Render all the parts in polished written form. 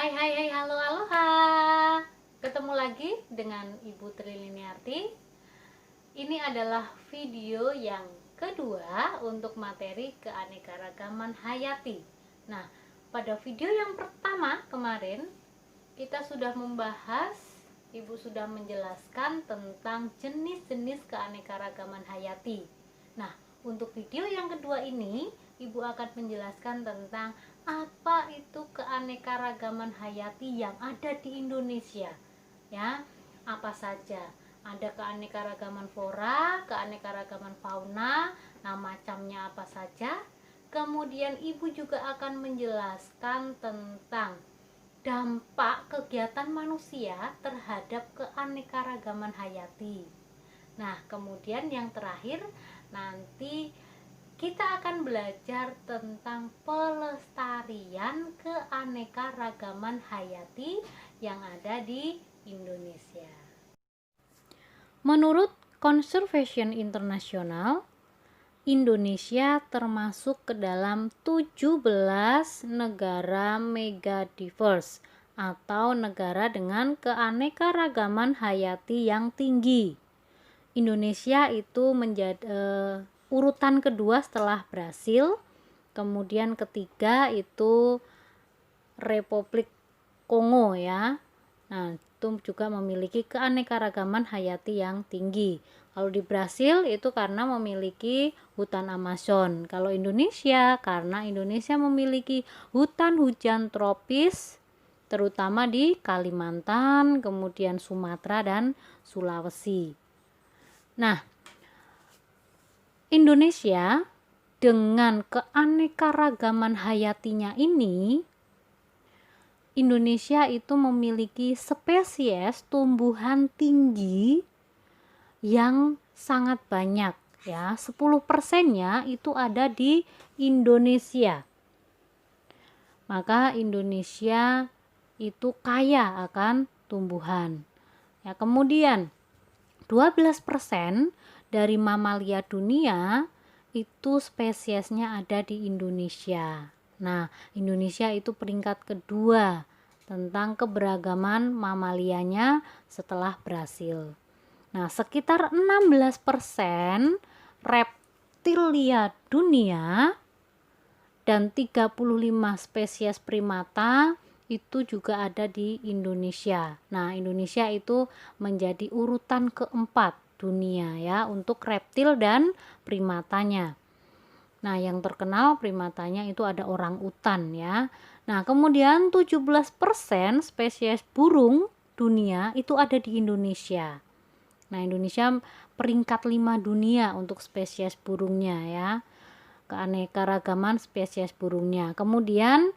Hai, halo, aloha. Ketemu lagi dengan Ibu Triliniarti. Ini adalah video yang kedua untuk materi keanekaragaman hayati. Nah, pada video yang pertama kemarin kita sudah membahas, Ibu sudah menjelaskan tentang jenis-jenis keanekaragaman hayati. Nah, untuk video yang kedua ini Ibu akan menjelaskan tentang apa itu keanekaragaman hayati yang ada di Indonesia. Ya, apa saja? Ada keanekaragaman flora, keanekaragaman fauna, nah macamnya apa saja. Kemudian Ibu juga akan menjelaskan tentang dampak kegiatan manusia terhadap keanekaragaman hayati. Nah, kemudian yang terakhir nanti kita akan belajar tentang pelestarian keanekaragaman hayati yang ada di Indonesia. Menurut Conservation International, Indonesia termasuk ke dalam 17 negara megadiverse atau negara dengan keanekaragaman hayati yang tinggi. Indonesia itu menjadi urutan kedua setelah Brasil, kemudian ketiga itu Republik Kongo ya. Nah, itu juga memiliki keanekaragaman hayati yang tinggi. Kalau di Brasil itu karena memiliki hutan Amazon. Kalau Indonesia karena Indonesia memiliki hutan hujan tropis terutama di Kalimantan, kemudian Sumatera dan Sulawesi. Nah, Indonesia dengan keanekaragaman hayatinya ini, Indonesia itu memiliki spesies tumbuhan tinggi yang sangat banyak ya, 10%-nya itu ada di Indonesia. Maka Indonesia itu kaya akan tumbuhan. Ya, kemudian 12% dari mamalia dunia itu spesiesnya ada di Indonesia. Nah, Indonesia itu peringkat kedua tentang keberagaman mamalianya setelah Brasil. Nah, sekitar 16% reptilia dunia dan 35 spesies primata itu juga ada di Indonesia. Nah, Indonesia itu menjadi urutan keempat dunia ya untuk reptil dan primatanya. Nah, yang terkenal primatanya itu ada orangutan ya. Nah, kemudian 17% spesies burung dunia itu ada di Indonesia. Nah, Indonesia peringkat 5 dunia untuk spesies burungnya ya. Keanekaragaman spesies burungnya. Kemudian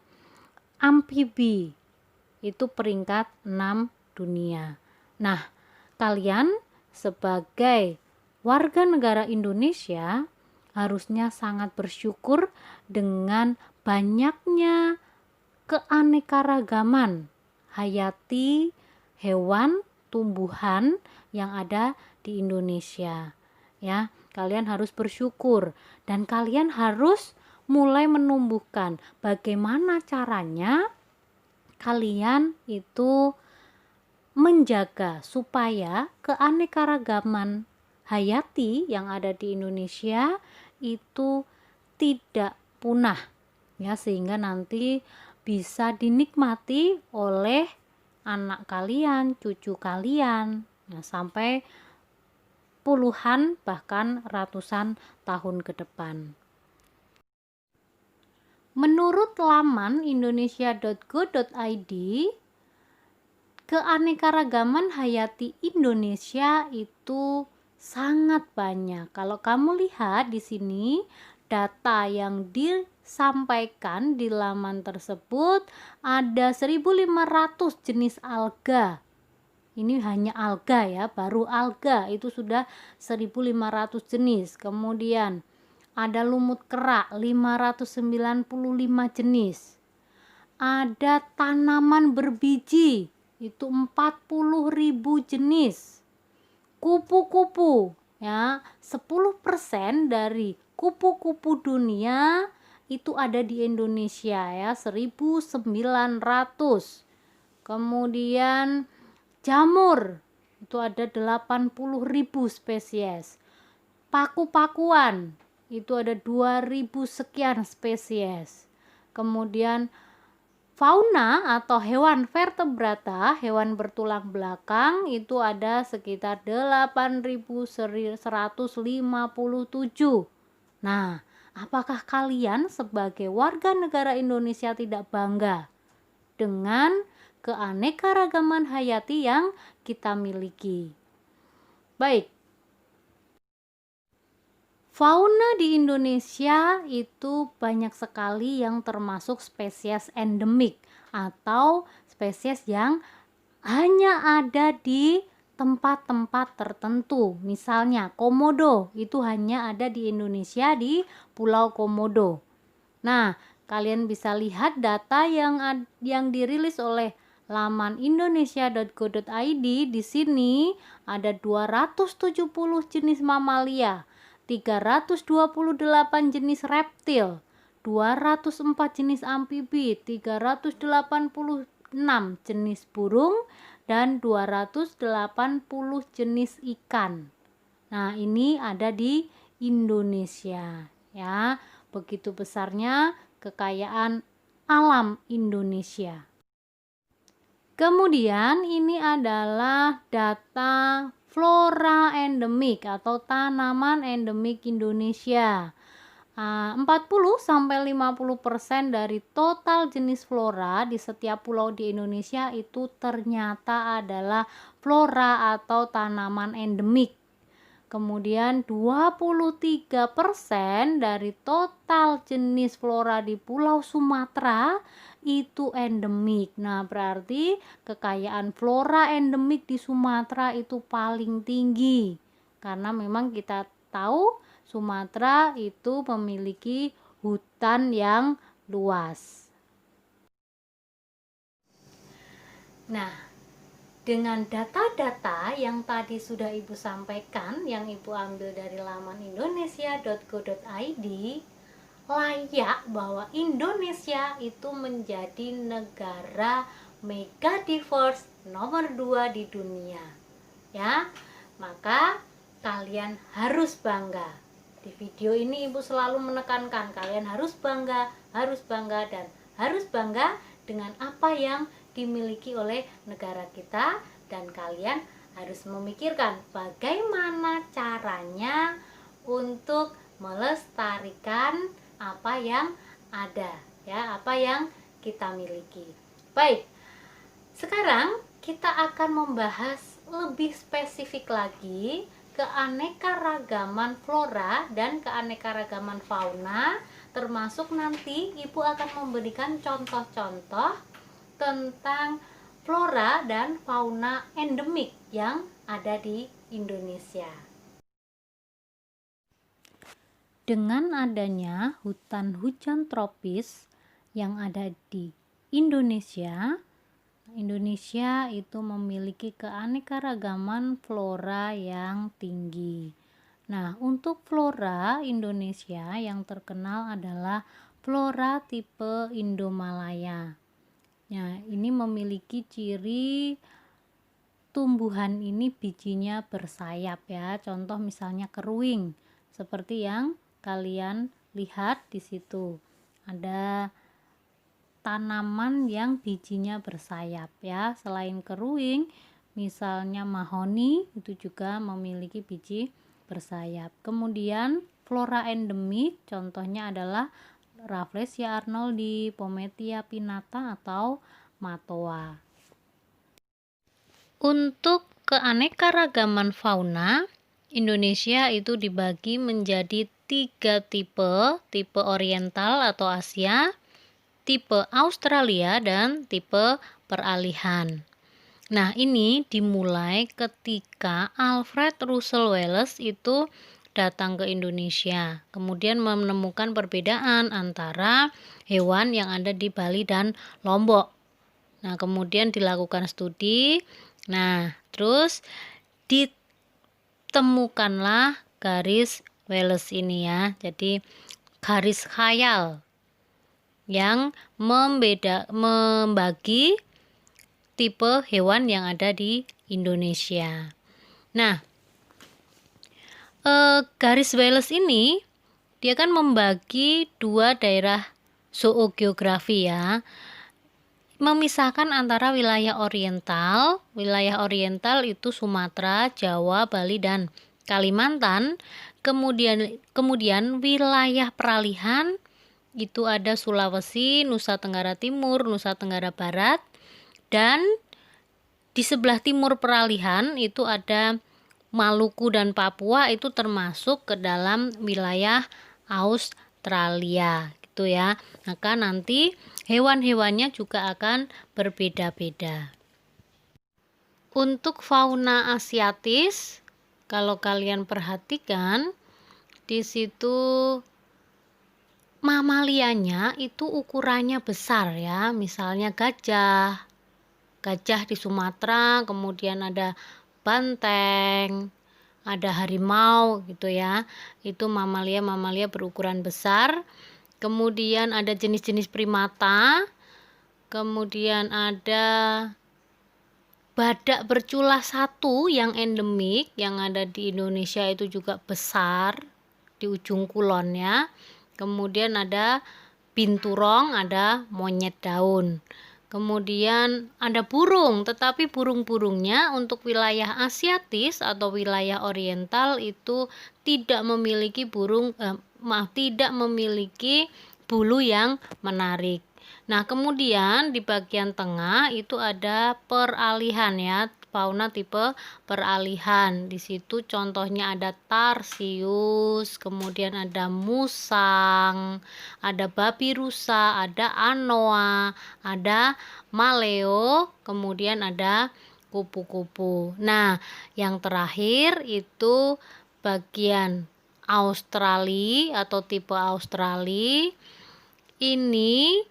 amfibi itu peringkat 6 dunia. Nah, kalian sebagai warga negara Indonesia harusnya sangat bersyukur dengan banyaknya keanekaragaman hayati hewan, tumbuhan yang ada di Indonesia. Ya, kalian harus bersyukur dan kalian harus mulai menumbuhkan bagaimana caranya kalian itu menjaga supaya keanekaragaman hayati yang ada di Indonesia itu tidak punah ya, sehingga nanti bisa dinikmati oleh anak kalian, cucu kalian ya, sampai puluhan bahkan ratusan tahun ke depan. Menurut laman indonesia.go.id, keanekaragaman hayati Indonesia itu sangat banyak. Kalau kamu lihat di sini data yang disampaikan di laman tersebut ada 1.500 jenis alga. Ini hanya alga ya, baru alga itu sudah 1.500 jenis. Kemudian ada lumut kerak 595 jenis. Ada tanaman berbiji itu 40.000 jenis. Kupu-kupu ya, 10% dari kupu-kupu dunia itu ada di Indonesia ya, 1.900. Kemudian jamur itu ada 80.000 spesies. Paku-pakuan itu ada 2.000 sekian spesies. Kemudian fauna atau hewan vertebrata, hewan bertulang belakang itu ada sekitar 8.157. Nah, apakah kalian sebagai warga negara Indonesia tidak bangga dengan keanekaragaman hayati yang kita miliki? Baik, fauna di Indonesia itu banyak sekali yang termasuk spesies endemik atau spesies yang hanya ada di tempat-tempat tertentu. Misalnya komodo itu hanya ada di Indonesia di Pulau Komodo. Nah, kalian bisa lihat data yang dirilis oleh laman indonesia.go.id. Di sini ada 270 jenis mamalia, 328 jenis reptil, 204 jenis amfibi, 386 jenis burung, dan 280 jenis ikan. Nah, ini ada di Indonesia ya. Begitu besarnya kekayaan alam Indonesia. Kemudian ini adalah data flora endemik atau tanaman endemik Indonesia. 40-50% dari total jenis flora di setiap pulau di Indonesia itu ternyata adalah flora atau tanaman endemik. Kemudian 23% dari total jenis flora di Pulau Sumatera itu endemik. Nah, berarti kekayaan flora endemik di Sumatera itu paling tinggi. Karena memang kita tahu Sumatera itu memiliki hutan yang luas. Nah, dengan data-data yang tadi sudah Ibu sampaikan, yang Ibu ambil dari laman indonesia.go.id, layak bahwa Indonesia itu menjadi negara megadiverse nomor 2 di dunia. Ya, maka kalian harus bangga. Di video ini Ibu selalu menekankan kalian harus bangga dan harus bangga dengan apa yang dimiliki oleh negara kita, dan kalian harus memikirkan bagaimana caranya untuk melestarikan apa yang ada ya, apa yang kita miliki. Baik, sekarang kita akan membahas lebih spesifik lagi keanekaragaman flora dan keanekaragaman fauna, termasuk nanti Ibu akan memberikan contoh-contoh tentang flora dan fauna endemik yang ada di Indonesia. Dengan adanya hutan hujan tropis yang ada di Indonesia, Indonesia itu memiliki keanekaragaman flora yang tinggi. Nah, untuk flora Indonesia yang terkenal adalah flora tipe Indomalaya. Nah, ini memiliki ciri tumbuhan ini bijinya bersayap ya. Contoh misalnya keruing, seperti yang kalian lihat di situ. Ada tanaman yang bijinya bersayap ya. Selain keruing, misalnya mahoni itu juga memiliki biji bersayap. Kemudian flora endemik contohnya adalah Rafflesia arnoldi, Pometia pinnata atau Matoa. Untuk keanekaragaman fauna, Indonesia itu dibagi menjadi 3 tipe, tipe oriental atau Asia, tipe Australia, dan tipe peralihan. Nah, ini dimulai ketika Alfred Russel Wallace itu datang ke Indonesia, kemudian menemukan perbedaan antara hewan yang ada di Bali dan Lombok. Nah, kemudian dilakukan studi. Nah, terus ditemukanlah garis Wallace ini ya. Jadi garis khayal yang membagi tipe hewan yang ada di Indonesia. Nah, garis Wallace ini dia kan membagi dua daerah zoogeografi ya, memisahkan antara wilayah oriental. Wilayah oriental itu Sumatera, Jawa, Bali, dan Kalimantan. Kemudian wilayah peralihan itu ada Sulawesi, Nusa Tenggara Timur, Nusa Tenggara Barat, dan di sebelah timur peralihan itu ada Maluku dan Papua, itu termasuk ke dalam wilayah Australia gitu ya. Maka nanti hewan-hewannya juga akan berbeda-beda. Untuk fauna asiatis, kalau kalian perhatikan di situ mamalianya itu ukurannya besar ya. Misalnya gajah di Sumatera, kemudian ada banteng, ada harimau gitu ya. Itu mamalia berukuran besar. Kemudian ada jenis-jenis primata. Kemudian ada badak bercula satu yang endemik yang ada di Indonesia, itu juga besar di ujung kulon ya. Kemudian ada binturong, ada monyet daun. Kemudian ada burung, tetapi burung-burungnya untuk wilayah asiatis atau wilayah oriental itu tidak memiliki tidak memiliki bulu yang menarik. Nah, kemudian di bagian tengah itu ada peralihan ya, fauna tipe peralihan. Di situ contohnya ada tarsius, kemudian ada musang, ada babi rusa, ada anoa, ada maleo, kemudian ada kupu-kupu. Nah, yang terakhir itu bagian Australia atau tipe Australia. Ini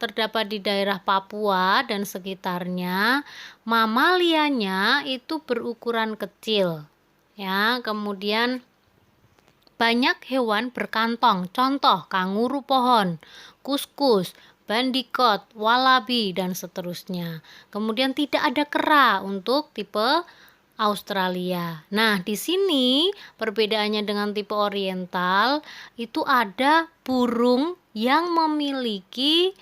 terdapat di daerah Papua dan sekitarnya. Mamalianya itu berukuran kecil ya. Kemudian banyak hewan berkantong, contoh kanguru pohon, kuskus, bandikot, walabi, dan seterusnya. Kemudian tidak ada kera untuk tipe Australia. Nah, di sini perbedaannya dengan tipe oriental itu ada burung yang memiliki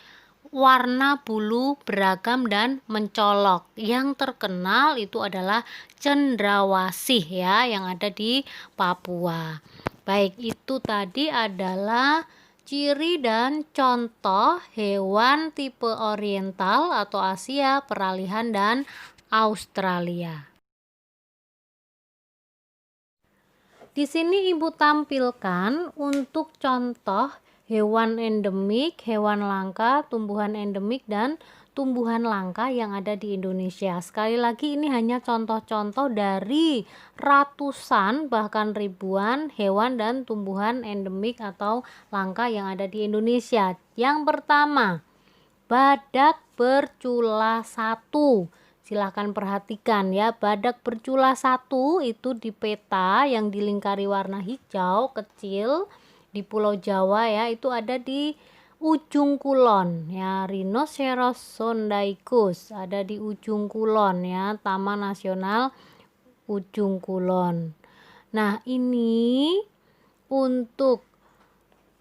warna bulu beragam dan mencolok. Yang terkenal itu adalah cendrawasih ya, yang ada di Papua. Baik, itu tadi adalah ciri dan contoh hewan tipe oriental atau Asia, peralihan, dan Australia. Di sini Ibu tampilkan untuk contoh hewan endemik, hewan langka, tumbuhan endemik, dan tumbuhan langka yang ada di Indonesia. Sekali lagi ini hanya contoh-contoh dari ratusan bahkan ribuan hewan dan tumbuhan endemik atau langka yang ada di Indonesia. Yang pertama, badak bercula satu. Silahkan perhatikan ya, badak bercula satu itu di peta yang dilingkari warna hijau kecil di Pulau Jawa ya, itu ada di ujung kulon ya. Rhinoceros sondaicus ada di ujung kulon ya, Taman Nasional Ujung Kulon. Nah, ini untuk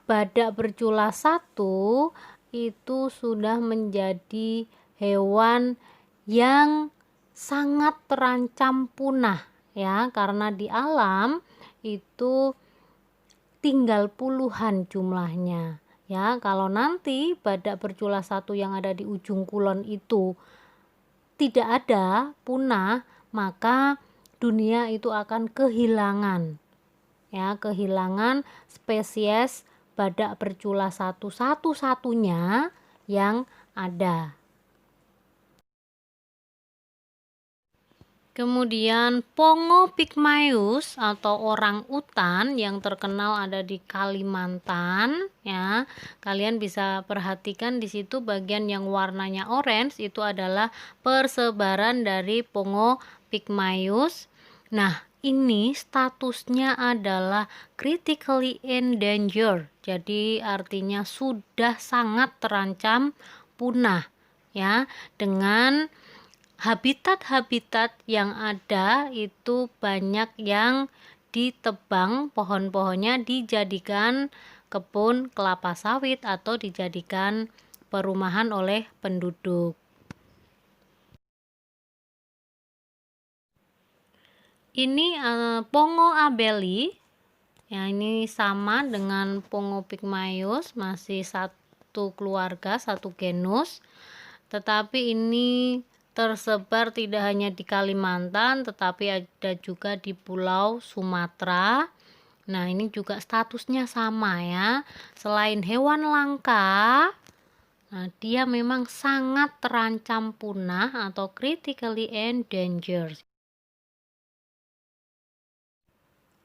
badak bercula satu itu sudah menjadi hewan yang sangat terancam punah ya, karena di alam itu tinggal puluhan jumlahnya ya. Kalau nanti badak bercula satu yang ada di ujung kulon itu tidak ada, punah, maka dunia itu akan kehilangan ya, kehilangan spesies badak bercula satu-satunya yang ada. Kemudian Pongo pygmaeus atau orang utan yang terkenal ada di Kalimantan ya. Kalian bisa perhatikan di situ bagian yang warnanya orange itu adalah persebaran dari Pongo pygmaeus. Nah, ini statusnya adalah critically endangered. Jadi artinya sudah sangat terancam punah ya, dengan habitat-habitat yang ada itu banyak yang ditebang, pohon-pohonnya dijadikan kebun kelapa sawit atau dijadikan perumahan oleh penduduk. Ini Pongo abeli, ya ini sama dengan Pongo pygmaeus, masih satu keluarga, satu genus, tetapi ini tersebar tidak hanya di Kalimantan tetapi ada juga di Pulau Sumatera. Nah, ini juga statusnya sama ya. Selain hewan langka, nah dia memang sangat terancam punah atau critically endangered.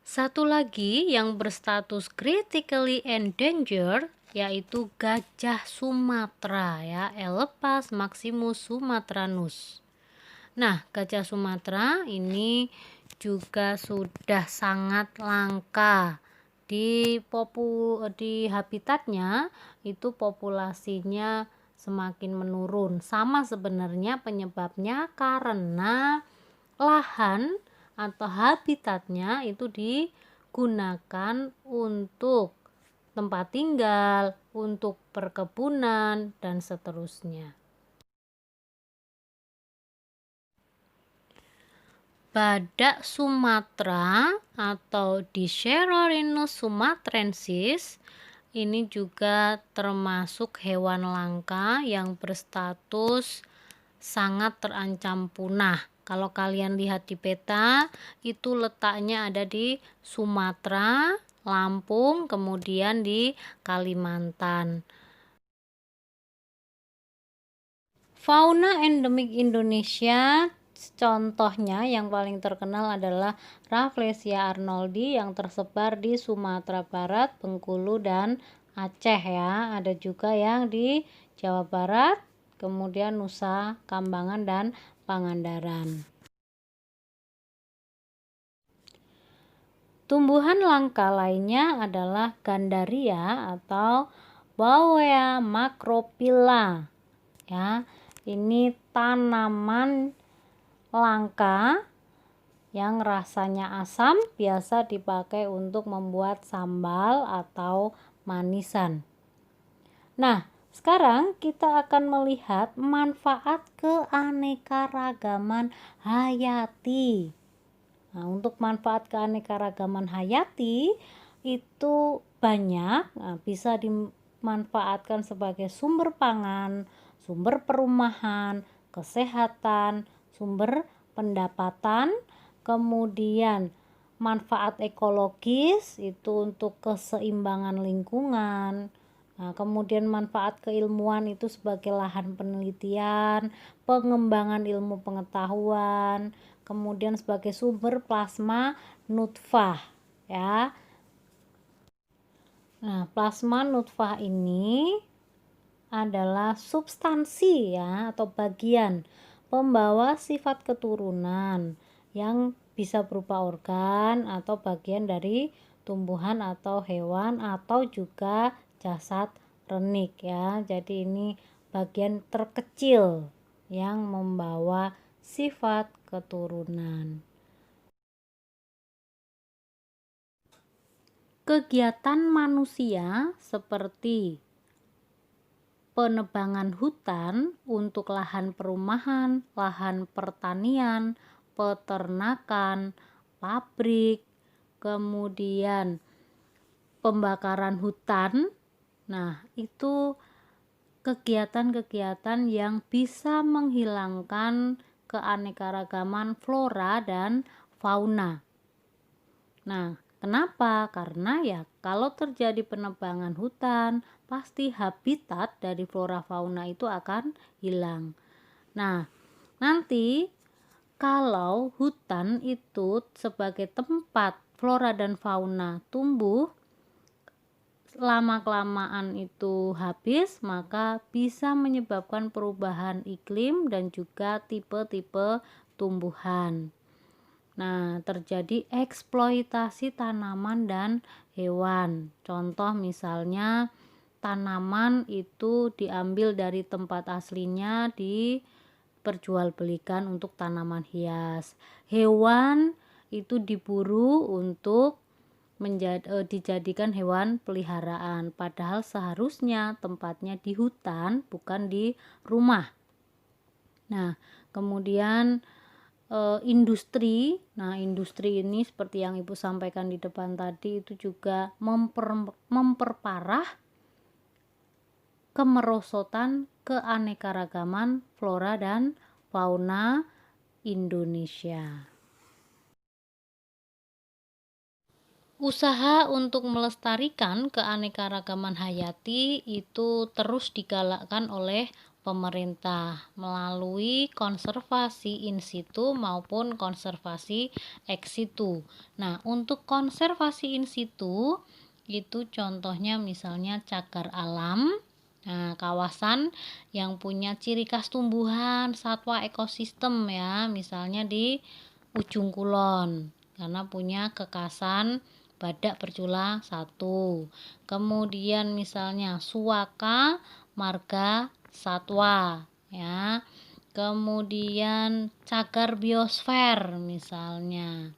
Satu lagi yang berstatus critically endangered yaitu gajah Sumatera ya, Elephas maximus sumatranus. Nah, gajah Sumatera ini juga sudah sangat langka. Di habitatnya itu populasinya semakin menurun. Sama sebenarnya penyebabnya karena lahan atau habitatnya itu digunakan untuk tempat tinggal, untuk perkebunan dan seterusnya. Badak Sumatera atau Dicerorhinus sumatrensis ini juga termasuk hewan langka yang berstatus sangat terancam punah. Kalau kalian lihat di peta, itu letaknya ada di Sumatera, Lampung, kemudian di Kalimantan. Fauna endemik Indonesia, contohnya yang paling terkenal adalah Rafflesia arnoldi yang tersebar di Sumatera Barat, Bengkulu, dan Aceh ya. Ada juga yang di Jawa Barat, kemudian Nusa Kambangan dan Pangandaran. Tumbuhan langka lainnya adalah Gandaria atau Bauea macrophylla. Ya, ini tanaman langka yang rasanya asam, biasa dipakai untuk membuat sambal atau manisan. Nah, sekarang kita akan melihat manfaat keanekaragaman hayati. Nah, untuk manfaat keanekaragaman hayati itu banyak, bisa dimanfaatkan sebagai sumber pangan, sumber perumahan, kesehatan, sumber pendapatan, kemudian manfaat ekologis itu untuk keseimbangan lingkungan. Nah, kemudian manfaat keilmuan itu sebagai lahan penelitian, pengembangan ilmu pengetahuan, kemudian sebagai sumber plasma nutfah ya. Nah, plasma nutfah ini adalah substansi ya atau bagian pembawa sifat keturunan yang bisa berupa organ atau bagian dari tumbuhan atau hewan atau juga jasad renik ya. Jadi ini bagian terkecil yang membawa sifat keturunan. Kegiatan manusia seperti penebangan hutan untuk lahan perumahan, lahan pertanian, peternakan, pabrik, kemudian pembakaran hutan. Nah, itu kegiatan-kegiatan yang bisa menghilangkan keanekaragaman flora dan fauna. Nah, kenapa? Karena ya kalau terjadi penebangan hutan, pasti habitat dari flora fauna itu akan hilang. Nah, nanti kalau hutan itu sebagai tempat flora dan fauna tumbuh, lama-kelamaan itu habis, maka bisa menyebabkan perubahan iklim dan juga tipe-tipe tumbuhan. Nah, terjadi eksploitasi tanaman dan hewan. Contoh misalnya tanaman itu diambil dari tempat aslinya diperjualbelikan untuk tanaman hias. Hewan itu diburu untuk dijadikan hewan peliharaan, padahal seharusnya tempatnya di hutan bukan di rumah. Nah, kemudian industri. Nah, industri ini seperti yang Ibu sampaikan di depan tadi itu juga memperparah kemerosotan keanekaragaman flora dan fauna Indonesia. Usaha untuk melestarikan keanekaragaman hayati itu terus digalakkan oleh pemerintah melalui konservasi in situ maupun konservasi ex situ. Nah, untuk konservasi in situ itu contohnya misalnya cagar alam. Nah, kawasan yang punya ciri khas tumbuhan, satwa, ekosistem ya, misalnya di Ujung Kulon karena punya kekasan badak bercula 1. Kemudian misalnya suaka marga satwa ya. Kemudian cagar biosfer misalnya.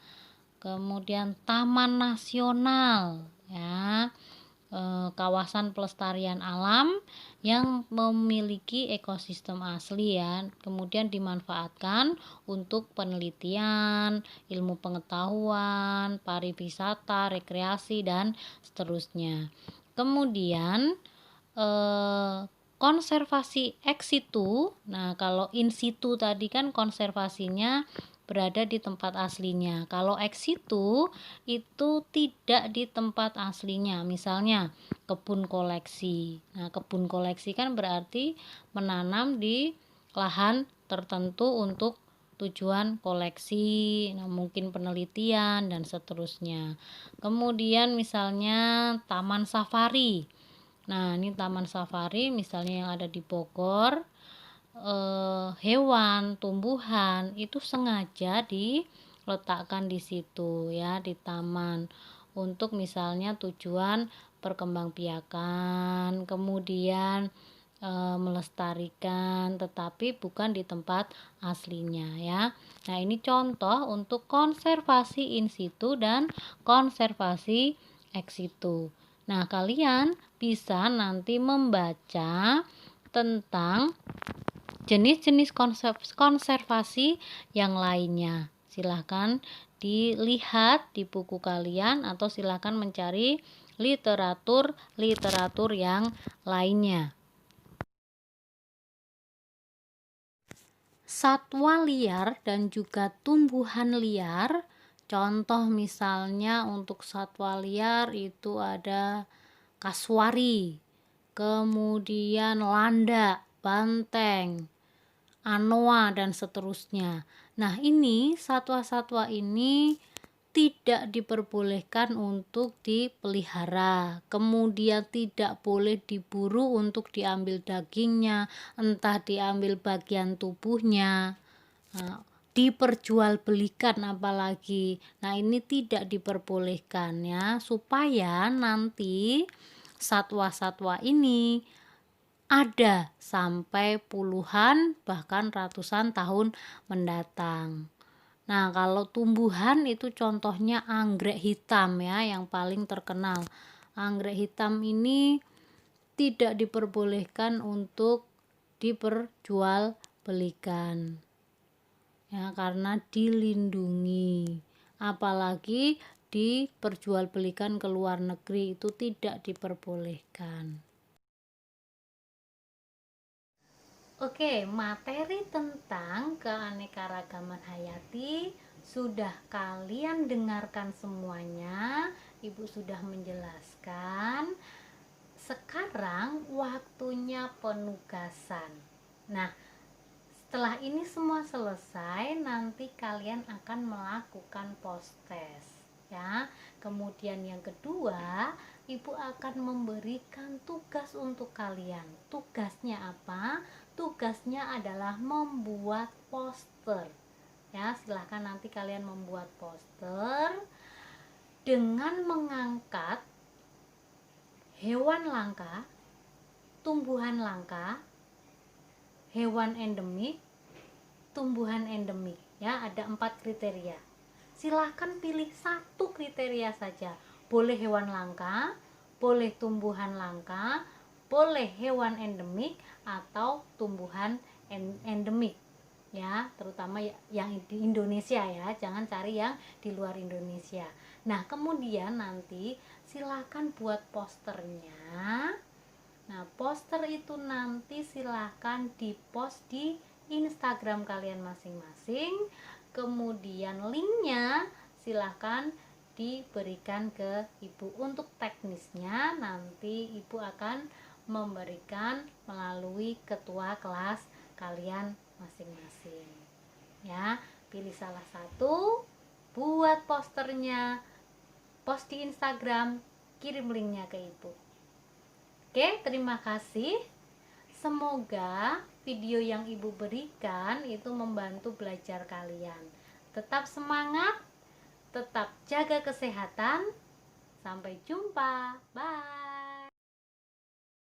Kemudian taman nasional ya. Kawasan pelestarian alam yang memiliki ekosistem asli ya, kemudian dimanfaatkan untuk penelitian, ilmu pengetahuan, pariwisata, rekreasi dan seterusnya. Kemudian konservasi ex situ. Nah, kalau in situ tadi kan konservasinya berada di tempat aslinya. Kalau ex situ itu tidak di tempat aslinya. Misalnya kebun koleksi. Nah, kebun koleksi kan berarti menanam di lahan tertentu untuk tujuan koleksi, nah mungkin penelitian dan seterusnya. Kemudian misalnya taman safari. Nah, ini taman safari misalnya yang ada di Bogor. Hewan, tumbuhan itu sengaja diletakkan di situ ya, di taman untuk misalnya tujuan perkembangbiakan, kemudian melestarikan, tetapi bukan di tempat aslinya ya. Nah, ini contoh untuk konservasi in situ dan konservasi ex situ. Nah, kalian bisa nanti membaca tentang jenis-jenis konservasi yang lainnya. Silahkan dilihat di buku kalian atau silahkan mencari literatur yang lainnya. Satwa liar dan juga tumbuhan liar, contoh misalnya untuk satwa liar itu ada kasuari, kemudian landak, banteng, anoa dan seterusnya. Nah, ini satwa-satwa ini tidak diperbolehkan untuk dipelihara, kemudian tidak boleh diburu untuk diambil dagingnya, entah diambil bagian tubuhnya, diperjualbelikan apalagi. Nah, ini tidak diperbolehkan ya, supaya nanti satwa-satwa ini ada sampai puluhan bahkan ratusan tahun mendatang. Nah, kalau tumbuhan itu contohnya anggrek hitam ya, yang paling terkenal. Anggrek hitam ini tidak diperbolehkan untuk diperjualbelikan ya, karena dilindungi. Apalagi diperjualbelikan ke luar negeri itu tidak diperbolehkan. Oke, materi tentang keanekaragaman hayati sudah kalian dengarkan semuanya. Ibu sudah menjelaskan. Sekarang waktunya penugasan. Nah, setelah ini semua selesai, nanti kalian akan melakukan post test ya. Kemudian yang kedua, Ibu akan memberikan tugas untuk kalian. Tugasnya apa? Tugasnya adalah membuat poster ya. Silahkan nanti kalian membuat poster dengan mengangkat hewan langka tumbuhan langka, hewan endemik, tumbuhan endemik. Ya, ada 4 kriteria. Silahkan pilih satu kriteria saja. Boleh hewan langka, boleh tumbuhan langka, boleh hewan endemik, atau tumbuhan endemik. Ya, terutama yang di Indonesia ya, jangan cari yang di luar Indonesia. Nah, kemudian nanti silahkan buat posternya. Nah, poster itu nanti silahkan di-post di Instagram kalian masing-masing. Kemudian linknya silahkan diberikan ke ibu. Untuk teknisnya nanti ibu akan memberikan melalui ketua kelas kalian masing-masing. Ya, pilih salah satu, buat posternya, post di Instagram, kirim linknya ke ibu. Oke, terima kasih. Semoga video yang ibu berikan itu membantu belajar kalian. Tetap semangat, tetap jaga kesehatan. Sampai jumpa. Bye.